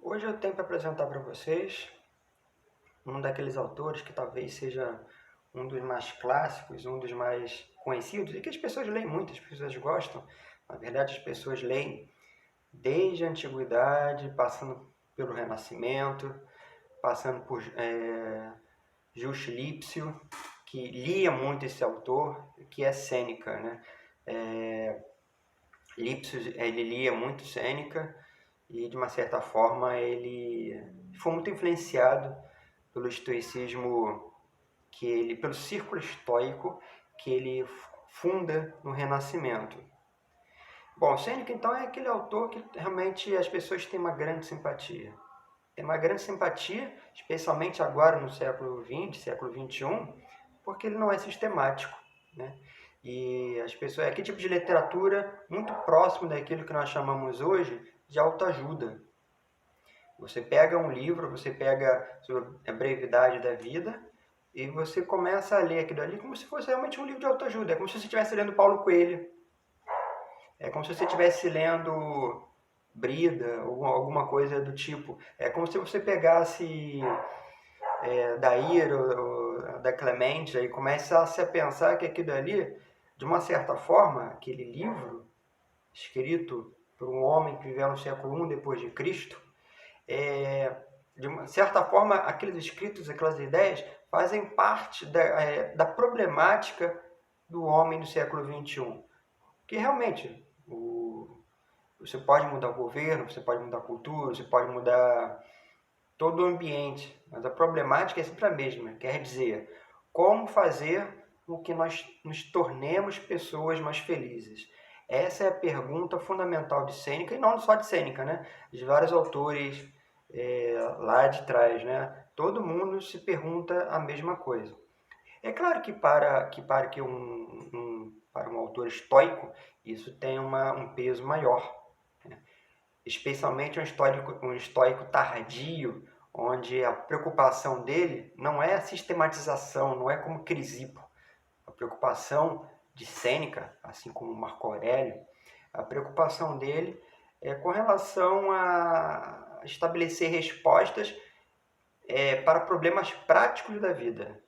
Hoje eu tenho para apresentar para vocês um daqueles autores que talvez seja um dos mais clássicos, um dos mais conhecidos e que as pessoas leem muito, as pessoas gostam. Na verdade, as pessoas leem desde a antiguidade, passando pelo Renascimento, passando por Justo Lipsio, que lia muito esse autor, que é Sêneca, né? Lipsius, ele lia muito Sêneca e, de uma certa forma, ele foi muito influenciado pelo estoicismo pelo círculo estoico que ele funda no Renascimento. Bom, Sêneca então é aquele autor que realmente as pessoas têm uma grande simpatia. Tem uma grande simpatia, especialmente agora no século XX, século XXI, porque ele não é sistemático, né? E as pessoas, é aquele tipo de literatura muito próximo daquilo que nós chamamos hoje de autoajuda. Você pega um livro, você pega sobre a brevidade da vida e você começa a ler aquilo ali como se fosse realmente um livro de autoajuda. É como se você estivesse lendo Paulo Coelho. É como se você estivesse lendo Brida ou alguma coisa do tipo. É como se você pegasse da Ira ou da Clemente e começasse a pensar que aquilo ali, de uma certa forma, aquele livro escrito por um homem que viveu no século I depois de Cristo, de uma certa forma, aqueles escritos, aquelas ideias, fazem parte da problemática do homem do século XXI. Que realmente, você pode mudar o governo, você pode mudar a cultura, você pode mudar todo o ambiente, mas a problemática é sempre a mesma, quer dizer, como fazer com que nós nos tornemos pessoas mais felizes. Essa é a pergunta fundamental de Sêneca, e não só de Sêneca, né? De vários autores lá de trás, né? Todo mundo se pergunta a mesma coisa. É claro que para um autor estoico, isso tem um peso maior, né? Especialmente um estoico tardio, onde a preocupação dele não é a sistematização, não é como Crisipo. A preocupação de Sêneca, assim como Marco Aurélio, a preocupação dele é com relação a estabelecer respostas para problemas práticos da vida.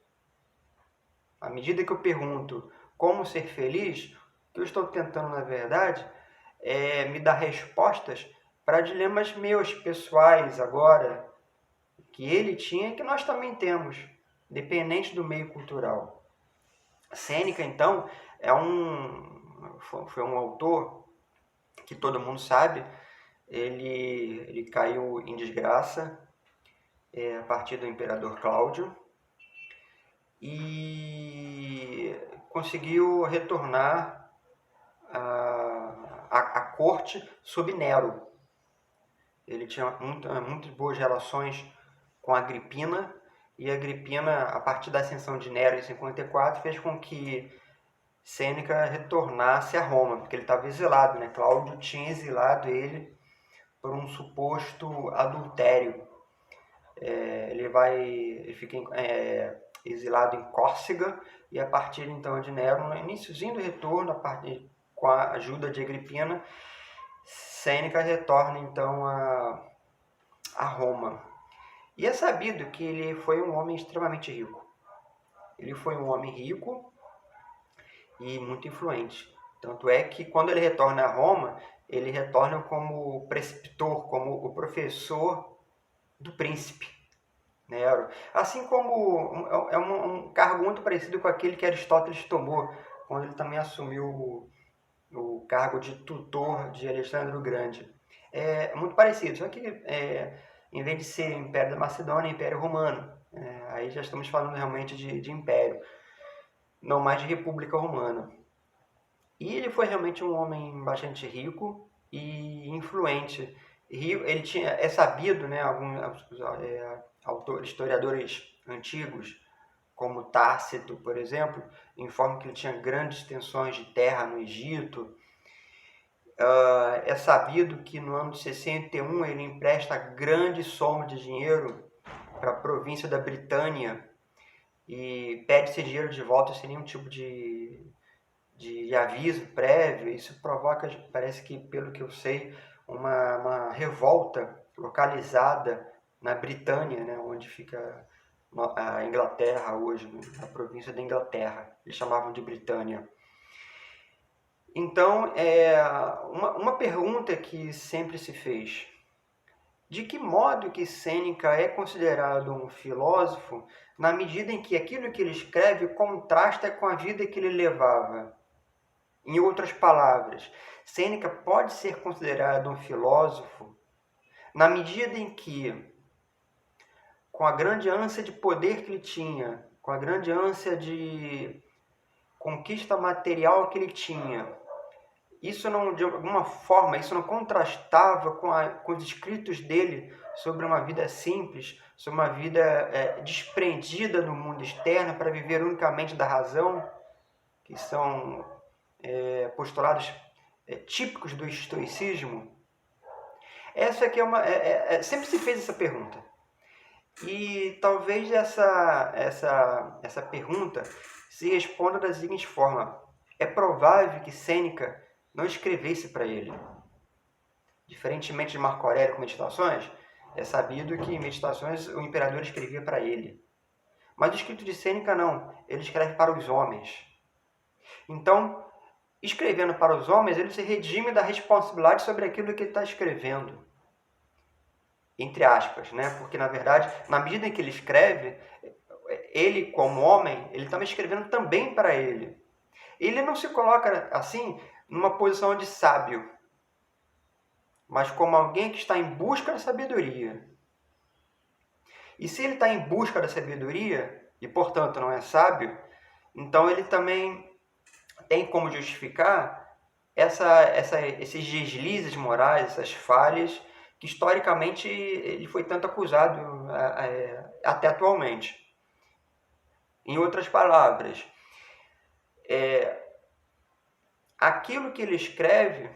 À medida que eu pergunto como ser feliz, o que eu estou tentando, na verdade, é me dar respostas para dilemas meus, pessoais, agora, que ele tinha e que nós também temos, dependente do meio cultural. Sêneca, então, foi um autor que todo mundo sabe, ele caiu em desgraça a partir do imperador Cláudio e conseguiu retornar à corte sob Nero. Ele tinha muitas boas relações com a Agripina, e a Agripina, a partir da ascensão de Nero em 54, fez com que Sêneca retornasse a Roma, porque ele estava exilado, né? Cláudio tinha exilado ele por um suposto adultério. Ele fica exilado em Córcega, e a partir então de Nero, no iníciozinho do retorno, com a ajuda de Agripina, Sêneca retorna então a Roma. E é sabido que ele foi um homem extremamente rico. Ele foi um homem rico e muito influente. Tanto é que quando ele retorna a Roma, ele retorna como preceptor, como o professor do príncipe Nero. Assim como um cargo muito parecido com aquele que Aristóteles tomou, quando ele também assumiu o cargo de tutor de Alexandre o Grande. É muito parecido, só que em vez de ser Império da Macedônia, é Império Romano. Aí já estamos falando realmente de império, não mais de República Romana. E ele foi realmente um homem bastante rico e influente. Ele é sabido, né, alguns historiadores antigos, como Tácito, por exemplo, informam que ele tinha grandes extensões de terra no Egito. É sabido que no ano de 61 ele empresta grande soma de dinheiro para a província da Britânia e pede esse dinheiro de volta sem nenhum tipo de aviso prévio. Isso provoca, parece que, pelo que eu sei, uma revolta localizada na Britânia, né, onde fica a Inglaterra hoje, na província da Inglaterra. Eles chamavam de Britânia. Então, uma pergunta que sempre se fez: de que modo que Sêneca é considerado um filósofo na medida em que aquilo que ele escreve contrasta com a vida que ele levava? Em outras palavras, Sêneca pode ser considerado um filósofo na medida em que, com a grande ânsia de poder que ele tinha, com a grande ânsia de conquista material que ele tinha, isso não, de alguma forma, isso não contrastava com os escritos dele sobre uma vida simples, sobre uma vida desprendida do mundo externo para viver unicamente da razão, que são postulados típicos do estoicismo? Essa aqui sempre se fez essa pergunta. E talvez essa pergunta se responda da seguinte forma: é provável que Sêneca não escrevesse para ele. Diferentemente de Marco Aurélio com Meditações, é sabido que em Meditações o imperador escrevia para ele. Mas o escrito de Sêneca não, ele escreve para os homens. Então, escrevendo para os homens, ele se redime da responsabilidade sobre aquilo que ele está escrevendo. Entre aspas, né? Porque, na verdade, na medida em que ele escreve, ele, como homem, ele está escrevendo também para ele. Ele não se coloca, assim, numa posição de sábio, mas como alguém que está em busca da sabedoria. E se ele está em busca da sabedoria, e, portanto, não é sábio, então ele também tem como justificar esses deslizes morais, essas falhas, que historicamente ele foi tanto acusado até atualmente. Em outras palavras, aquilo que ele escreve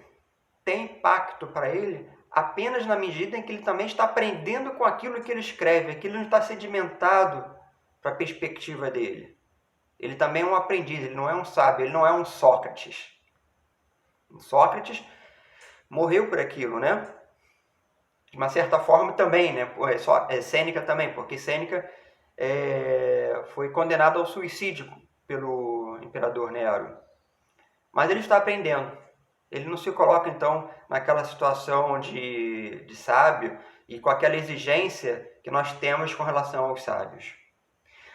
tem impacto para ele apenas na medida em que ele também está aprendendo com aquilo que ele escreve. Aquilo não está sedimentado para a perspectiva dele. Ele também é um aprendiz, ele não é um sábio, ele não é um Sócrates. Sócrates morreu por aquilo, né? De uma certa forma também, né? Sêneca também, porque Sêneca foi condenado ao suicídio pelo imperador Nero. Mas ele está aprendendo. Ele não se coloca, então, naquela situação de sábio e com aquela exigência que nós temos com relação aos sábios.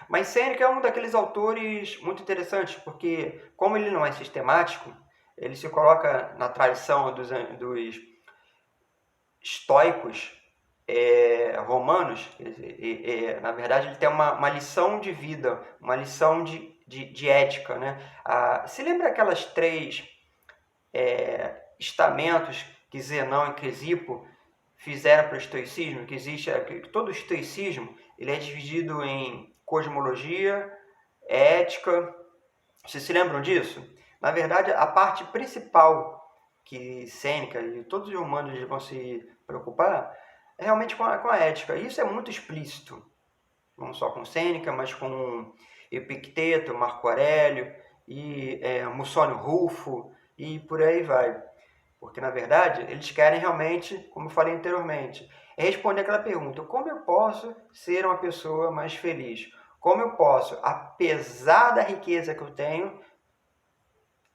Mas Sêneca é um daqueles autores muito interessantes, porque, como ele não é sistemático, ele se coloca na tradição dos estoicos romanos. Na verdade, ele tem uma lição de vida, uma lição de ética, né? Se lembra aquelas 3 estamentos que Zenão e Crisipo fizeram para o estoicismo? Que todo o estoicismo ele é dividido em cosmologia, ética. Vocês se lembram disso? Na verdade, a parte principal que Sêneca e todos os humanos vão se preocupar é realmente com a ética. Isso é muito explícito, não só com Sêneca, mas com Epicteto, Marco Aurélio e Musônio Rufo e por aí vai. Porque, na verdade, eles querem realmente, como eu falei anteriormente, responder aquela pergunta: como eu posso ser uma pessoa mais feliz? Como eu posso, apesar da riqueza que eu tenho,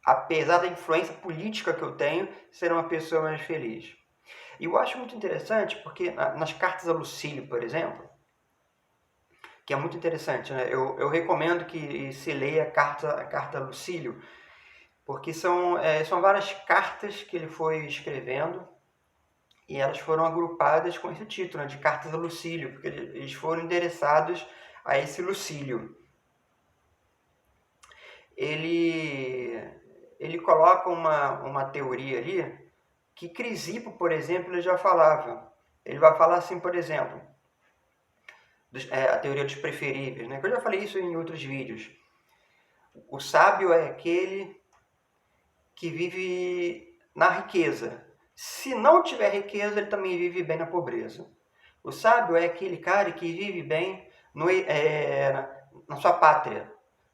apesar da influência política que eu tenho, ser uma pessoa mais feliz? E eu acho muito interessante porque nas cartas a Lucílio, por exemplo, que é muito interessante, né? Eu recomendo que se leia a carta a Lucílio, porque são várias cartas que ele foi escrevendo e elas foram agrupadas com esse título, né, de Cartas a Lucílio, porque eles foram endereçados a esse Lucílio. Ele coloca uma teoria ali que Crisipo, por exemplo, ele já falava. Ele vai falar assim, por exemplo, a teoria dos preferíveis, né? Que eu já falei isso em outros vídeos. O sábio é aquele que vive na riqueza. Se não tiver riqueza, ele também vive bem na pobreza. O sábio é aquele cara que vive bem na sua pátria.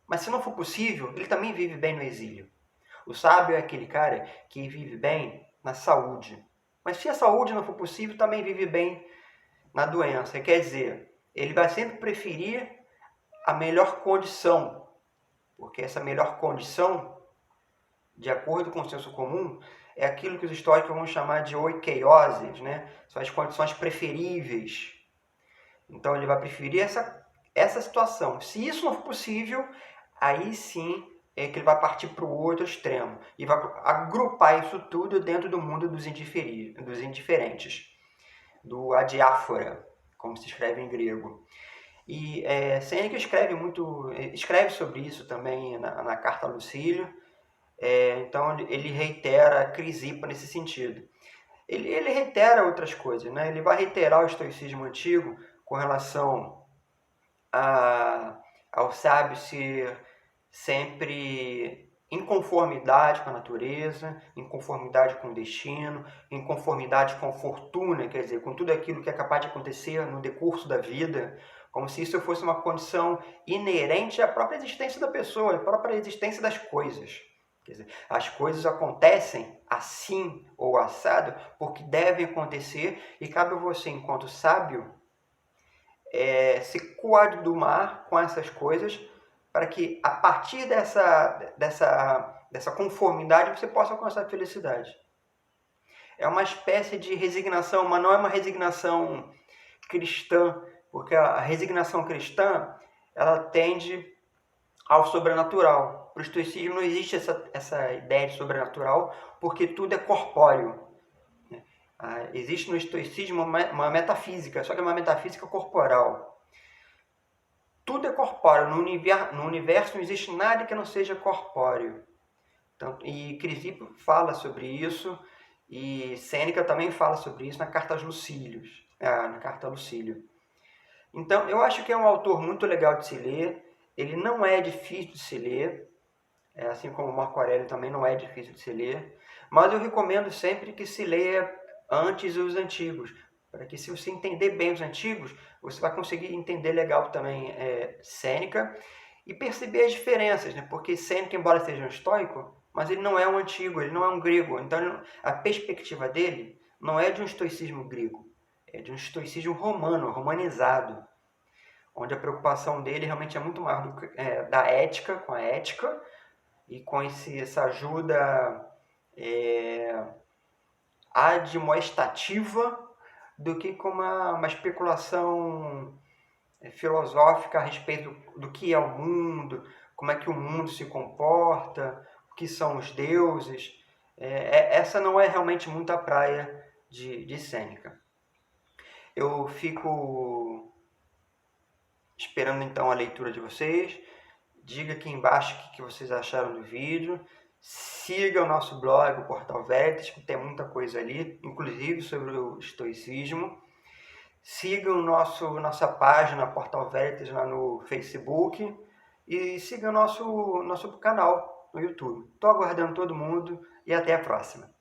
Mas se não for possível, ele também vive bem no exílio. O sábio é aquele cara que vive bem na saúde. Mas se a saúde não for possível, também vive bem na doença. Quer dizer, ele vai sempre preferir a melhor condição, porque essa melhor condição, de acordo com o senso comum, é aquilo que os estoicos vão chamar de oikeioses, né? São as condições preferíveis. Então ele vai preferir essa situação. Se isso não for possível, aí sim é que ele vai partir para o outro extremo e vai agrupar isso tudo dentro do mundo dos indiferentes, do adiáfora, como se escreve em grego. E Sêneca escreve sobre isso também na Carta a Lucílio. Então ele reitera a Crisipa nesse sentido. Ele reitera outras coisas, né? Ele vai reiterar o estoicismo antigo com relação ao sábio ser sempre em conformidade com a natureza, em conformidade com o destino, em conformidade com a fortuna, quer dizer, com tudo aquilo que é capaz de acontecer no decurso da vida, como se isso fosse uma condição inerente à própria existência da pessoa, à própria existência das coisas. Quer dizer, as coisas acontecem assim ou assado porque devem acontecer e cabe a você, enquanto sábio, se coadumar com essas coisas para que, a partir dessa conformidade, você possa alcançar a felicidade. É uma espécie de resignação, mas não é uma resignação cristã, porque a resignação cristã ela tende ao sobrenatural. Para o estoicismo não existe essa ideia de sobrenatural, porque tudo é corpóreo. Existe no estoicismo uma metafísica, só que é uma metafísica corporal. Tudo é corpóreo. No universo não existe nada que não seja corpóreo. E Crisipo fala sobre isso, e Sêneca também fala sobre isso na Carta aos Lucílios, na Carta a Lucílio. Então, eu acho que é um autor muito legal de se ler. Ele não é difícil de se ler, assim como o Marco Aurélio também não é difícil de se ler, mas eu recomendo sempre que se leia antes os antigos, para que, se você entender bem os antigos, você vai conseguir entender legal também Sêneca e perceber as diferenças, né? Porque Sêneca, embora seja um estoico, mas ele não é um antigo, ele não é um grego. Então, a perspectiva dele não é de um estoicismo grego, é de um estoicismo romano, romanizado, onde a preocupação dele realmente é muito mais da ética, com a ética, e com essa ajuda admoestativa, do que com uma especulação filosófica a respeito do que é o mundo, como é que o mundo se comporta, o que são os deuses. Essa não é realmente muito a praia de Sêneca. Eu fico esperando então a leitura de vocês. Diga aqui embaixo o que vocês acharam do vídeo. Siga o nosso blog, o Portal Veritas, que tem muita coisa ali, inclusive sobre o estoicismo. Siga nossa página Portal Veritas lá no Facebook e siga o nosso canal no YouTube. Estou aguardando todo mundo e até a próxima.